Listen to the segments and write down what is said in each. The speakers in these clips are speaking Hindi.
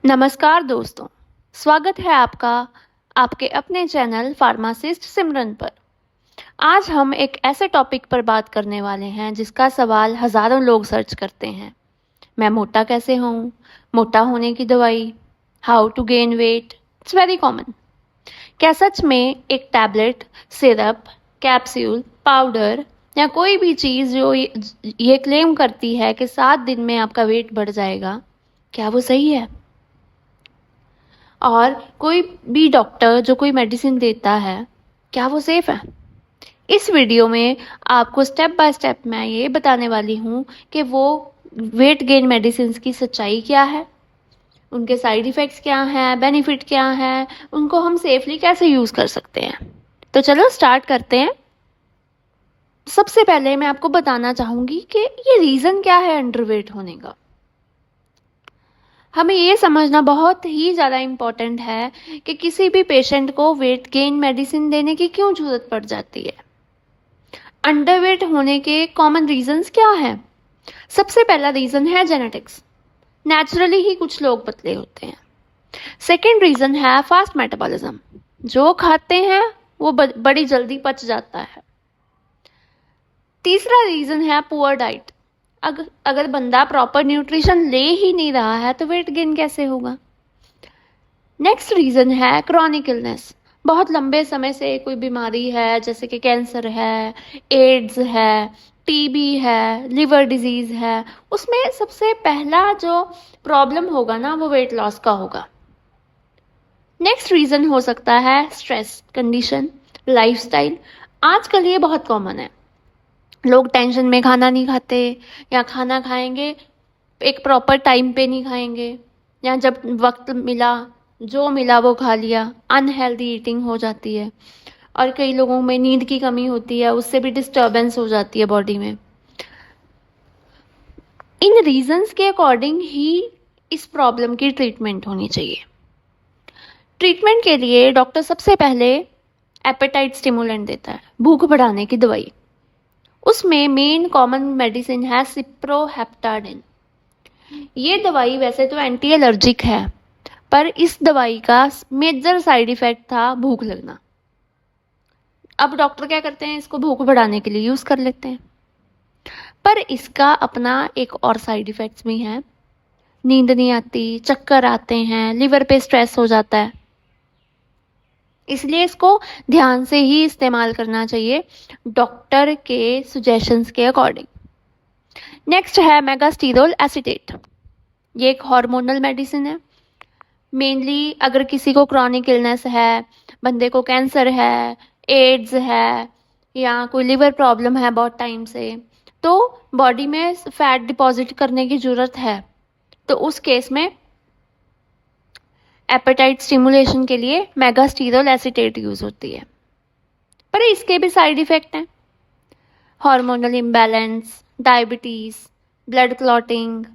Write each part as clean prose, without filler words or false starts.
नमस्कार दोस्तों, स्वागत है आपका आपके अपने चैनल फार्मासिस्ट सिमरन पर। आज हम एक ऐसे टॉपिक पर बात करने वाले हैं जिसका सवाल हज़ारों लोग सर्च करते हैं। मैं मोटा कैसे हूँ? मोटा होने की दवाई, how to gain weight, it's very common. क्या सच में एक टैबलेट, सिरप, कैप्सूल, पाउडर या कोई भी चीज़ जो ये क्लेम करती है कि 7 दिन में आपका वेट बढ़ जाएगा, क्या वो सही है? और कोई भी डॉक्टर जो कोई मेडिसिन देता है, क्या वो सेफ है? इस वीडियो में आपको स्टेप बाय स्टेप मैं ये बताने वाली हूँ कि वो वेट गेन मेडिसिन की सच्चाई क्या है, उनके साइड इफ़ेक्ट्स क्या हैं, बेनिफिट क्या है, उनको हम सेफली कैसे यूज़ कर सकते हैं। तो चलो स्टार्ट करते हैं। सबसे पहले मैं आपको बताना चाहूँगी कि ये रीज़न क्या है अंडरवेट होने का। हमें ये समझना बहुत ही ज़्यादा इम्पॉर्टेंट है कि किसी भी पेशेंट को वेट गेन मेडिसिन देने की क्यों ज़रूरत पड़ जाती है। अंडरवेट होने के कॉमन रीजंस क्या हैं? सबसे पहला रीज़न है जेनेटिक्स। नेचुरली ही कुछ लोग पतले होते हैं। सेकेंड रीज़न है फास्ट मेटाबॉलिज्म। जो खाते हैं वो बड़ी जल्दी पच जाता है। तीसरा रीज़न है पुअर डाइट। अगर बंदा प्रॉपर न्यूट्रिशन ले ही नहीं रहा है तो वेट गेन कैसे होगा। नेक्स्ट रीज़न है क्रॉनिक इलनेस। बहुत लंबे समय से कोई बीमारी है, जैसे कि कैंसर है, एड्स है, टीबी है, लिवर डिजीज़ है, उसमें सबसे पहला जो प्रॉब्लम होगा ना वो वेट लॉस का होगा। नेक्स्ट रीज़न हो सकता है स्ट्रेस कंडीशन, लाइफस्टाइल। आजकल ये बहुत कॉमन है। लोग टेंशन में खाना नहीं खाते, या खाना खाएंगे एक प्रॉपर टाइम पे नहीं खाएंगे, या जब वक्त मिला जो मिला वो खा लिया। अनहेल्दी ईटिंग हो जाती है। और कई लोगों में नींद की कमी होती है, उससे भी डिस्टर्बेंस हो जाती है बॉडी में। इन रीजंस के अकॉर्डिंग ही इस प्रॉब्लम की ट्रीटमेंट होनी चाहिए। ट्रीटमेंट के लिए डॉक्टर सबसे पहले एपेटाइट स्टिमुलेंट देता है, भूख बढ़ाने की दवाई। उसमें मेन कॉमन मेडिसिन है सिप्रोहेप्टाडिन। ये दवाई वैसे तो एंटी एलर्जिक है, पर इस दवाई का मेजर साइड इफेक्ट था भूख लगना। अब डॉक्टर क्या करते हैं, इसको भूख बढ़ाने के लिए यूज़ कर लेते हैं, पर इसका अपना एक और साइड इफेक्ट्स भी हैं। नींद नहीं आती, चक्कर आते हैं, लिवर पे स्ट्रेस हो जाता है। इसलिए इसको ध्यान से ही इस्तेमाल करना चाहिए, डॉक्टर के सुजेशंस के अकॉर्डिंग। नेक्स्ट है मेगास्टीरोल एसीटेट। ये एक हार्मोनल मेडिसिन है। मेनली अगर किसी को क्रॉनिक इलनेस है, बंदे को कैंसर है, एड्स है, या कोई लिवर प्रॉब्लम है बहुत टाइम से, तो बॉडी में फैट डिपॉजिट करने की ज़रूरत है, तो उस केस में एपेटाइट स्टिमुलेशन के लिए मेगास्टीरोल एसीटेट यूज़ होती है। पर इसके भी साइड इफ़ेक्ट हैं, hormonal imbalance, diabetes, blood clotting.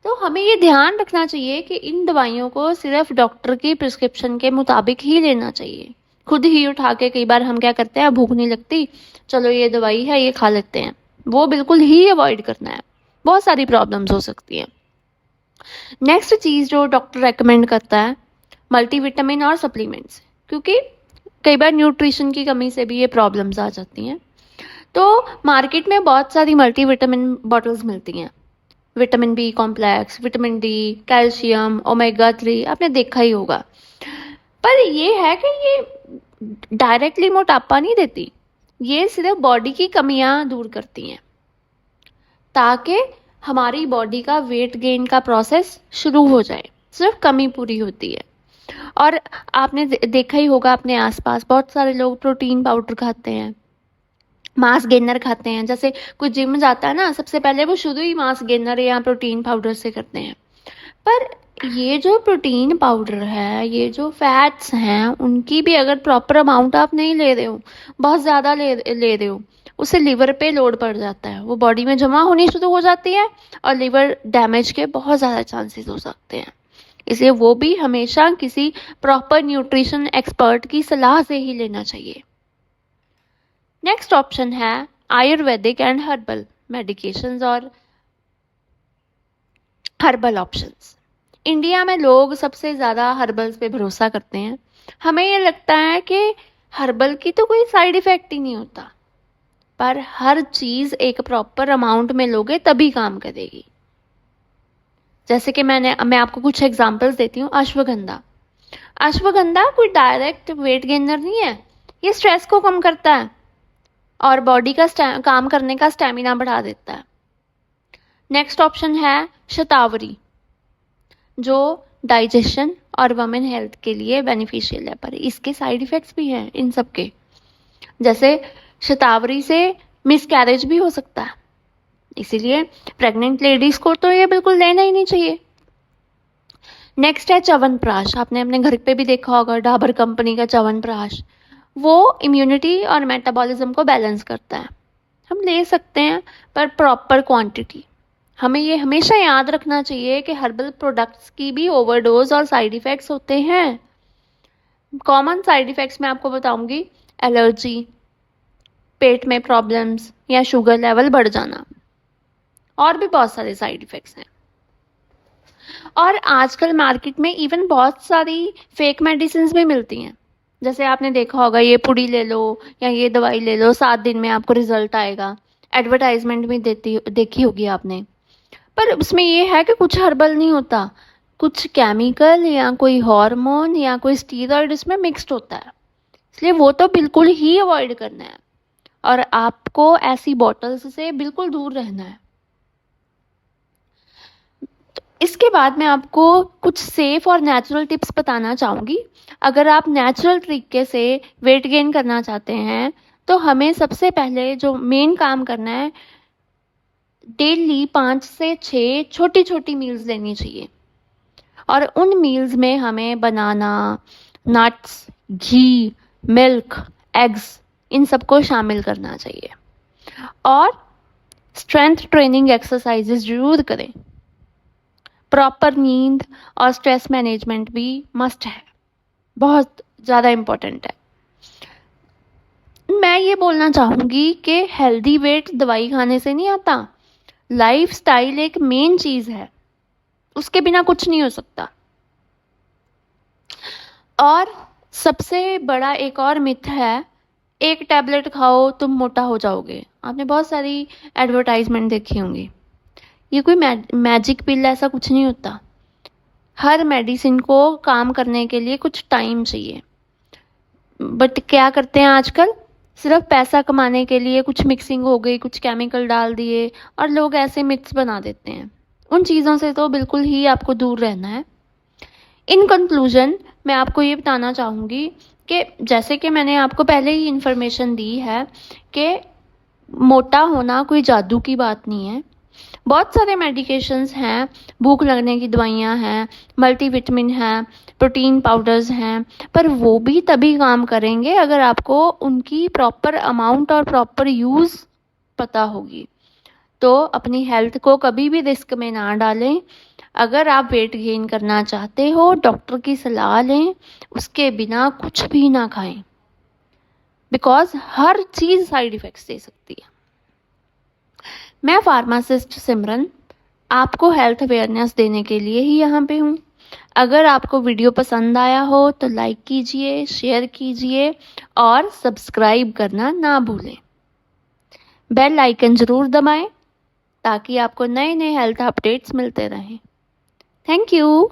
तो हमें ये ध्यान रखना चाहिए कि इन दवाइयों को सिर्फ डॉक्टर की प्रिस्क्रिप्शन के मुताबिक ही लेना चाहिए। खुद ही उठा के कई बार हम क्या करते हैं, भूख नहीं लगती, चलो ये दवाई है ये खा लेते हैं, वो बिल्कुल ही अवॉइड करना है। बहुत सारी प्रॉब्लम्स हो सकती हैं। नेक्स्ट चीज़ जो डॉक्टर रेकमेंड करता है, मल्टीविटामिन और सप्लीमेंट्स, क्योंकि कई बार न्यूट्रिशन की कमी से भी ये प्रॉब्लम्स आ जाती हैं। तो मार्केट में बहुत सारी मल्टीविटामिन बॉटल्स मिलती हैं, vitamin B complex, vitamin D, calcium, omega 3, आपने देखा ही होगा। पर ये है कि ये डायरेक्टली मोटापा नहीं देती, ये सिर्फ बॉडी की कमियां दूर करती हैं, ताकि हमारी बॉडी का वेट गेन का प्रोसेस शुरू हो जाए। सिर्फ कमी पूरी होती है। और आपने देखा ही होगा अपने आसपास बहुत सारे लोग प्रोटीन पाउडर खाते हैं, मास गेनर खाते हैं। जैसे कोई जिम जाता है ना, सबसे पहले वो शुरू ही मास गेनर या प्रोटीन पाउडर से करते हैं। पर ये जो प्रोटीन पाउडर है, ये जो फैट्स हैं, उनकी भी अगर प्रॉपर अमाउंट आप नहीं ले रहे हो, बहुत ज़्यादा ले रहे हो, उससे लिवर पे लोड पड़ जाता है, वो बॉडी में जमा होनी शुरू हो जाती है और लिवर डैमेज के बहुत ज़्यादा चांसेस हो सकते हैं। इसलिए वो भी हमेशा किसी प्रॉपर न्यूट्रिशन एक्सपर्ट की सलाह से ही लेना चाहिए। नेक्स्ट ऑप्शन है आयुर्वेदिक एंड हर्बल मेडिकेशंस और हर्बल ऑप्शंस। इंडिया में लोग सबसे ज़्यादा हर्बल्स पे भरोसा करते हैं। हमें ये लगता है कि हर्बल की तो कोई साइड इफ़ेक्ट ही नहीं होता, पर हर चीज़ एक प्रॉपर अमाउंट में लोगे तभी काम करेगी। जैसे कि मैं आपको कुछ एग्जांपल्स देती हूँ। अश्वगंधा। अश्वगंधा कोई डायरेक्ट वेट गेनर नहीं है, ये स्ट्रेस को कम करता है और बॉडी का काम करने का स्टेमिना बढ़ा देता है। नेक्स्ट ऑप्शन है शतावरी, जो डाइजेशन और वमेन हेल्थ के लिए बेनिफिशियल है, पर इसके साइड इफ़ेक्ट्स भी हैं इन सब के। जैसे शतावरी से मिसकैरेज भी हो सकता है, इसीलिए प्रेग्नेंट लेडीज़ को तो ये बिल्कुल लेना ही नहीं चाहिए। नेक्स्ट है च्यवनप्राश। आपने अपने घर पे भी देखा होगा, डाबर कंपनी का च्यवनप्राश। वो इम्यूनिटी और मेटाबॉलिज्म को बैलेंस करता है। हम ले सकते हैं, पर प्रॉपर क्वांटिटी। हमें ये हमेशा याद रखना चाहिए कि हर्बल प्रोडक्ट्स की भी ओवरडोज और साइड इफ़ेक्ट्स होते हैं। कॉमन साइड इफ़ेक्ट्स मैं आपको बताऊंगी। एलर्जी, पेट में प्रॉब्लम्स या शुगर लेवल बढ़ जाना, और भी बहुत सारे साइड इफ़ेक्ट्स हैं। और आजकल मार्केट में इवन बहुत सारी फेक मेडिसिन भी मिलती हैं। जैसे आपने देखा होगा, ये पुड़ी ले लो या ये दवाई ले लो, 7 दिन में आपको रिजल्ट आएगा। एडवर्टाइजमेंट भी देखी होगी आपने। पर उसमें ये है कि कुछ हर्बल नहीं होता, कुछ केमिकल या कोई हार्मोन या कोई स्टीरॉइड इसमें मिक्स्ड होता है। इसलिए वो तो बिल्कुल ही अवॉइड करना है और आपको ऐसी बॉटल्स से बिल्कुल दूर रहना है। तो इसके बाद मैं आपको कुछ सेफ और नेचुरल टिप्स बताना चाहूँगी। अगर आप नेचुरल तरीके से वेट गेन करना चाहते हैं तो हमें सबसे पहले जो मेन काम करना है, डेली 5 से 6 छोटी छोटी मील्स लेनी चाहिए। और उन मील्स में हमें बनाना, नट्स, घी, मिल्क, एग्स, इन सबको शामिल करना चाहिए। और स्ट्रेंथ ट्रेनिंग एक्सरसाइजेज जरूर करें। प्रॉपर नींद और स्ट्रेस मैनेजमेंट भी मस्ट है, बहुत ज़्यादा इम्पोर्टेंट है। मैं ये बोलना चाहूँगी कि हेल्दी वेट दवाई खाने से नहीं आता। लाइफस्टाइल एक मेन चीज़ है, उसके बिना कुछ नहीं हो सकता। और सबसे बड़ा एक और मिथ है, एक टैबलेट खाओ तुम मोटा हो जाओगे। आपने बहुत सारी एडवर्टाइजमेंट देखी होंगी। ये कोई मैजिक पिल ऐसा कुछ नहीं होता। हर मेडिसिन को काम करने के लिए कुछ टाइम चाहिए। बट क्या करते हैं आजकल, सिर्फ पैसा कमाने के लिए कुछ मिक्सिंग हो गई, कुछ केमिकल डाल दिए और लोग ऐसे मिथ्स बना देते हैं। उन चीज़ों से तो बिल्कुल ही आपको दूर रहना है। इन कंक्लूजन मैं आपको ये बताना चाहूँगी कि जैसे कि मैंने आपको पहले ही इन्फॉर्मेशन दी है कि मोटा होना कोई जादू की बात नहीं है। बहुत सारे मेडिकेशंस हैं, भूख लगने की दवाइयाँ हैं, मल्टीविटामिन हैं, प्रोटीन पाउडर्स हैं, पर वो भी तभी काम करेंगे अगर आपको उनकी प्रॉपर अमाउंट और प्रॉपर यूज़ पता होगी। तो अपनी हेल्थ को कभी भी रिस्क में ना डालें। अगर आप वेट गेन करना चाहते हो, डॉक्टर की सलाह लें, उसके बिना कुछ भी ना खाएं, बिकॉज हर चीज़ साइड इफ़ेक्ट्स दे सकती है। मैं फार्मासिस्ट सिमरन आपको हेल्थ अवेयरनेस देने के लिए ही यहाँ पे हूँ। अगर आपको वीडियो पसंद आया हो तो लाइक कीजिए, शेयर कीजिए और सब्सक्राइब करना ना भूलें। बेल आइकन ज़रूर दबाएं ताकि आपको नए नए हेल्थ अपडेट्स मिलते रहें। Thank you.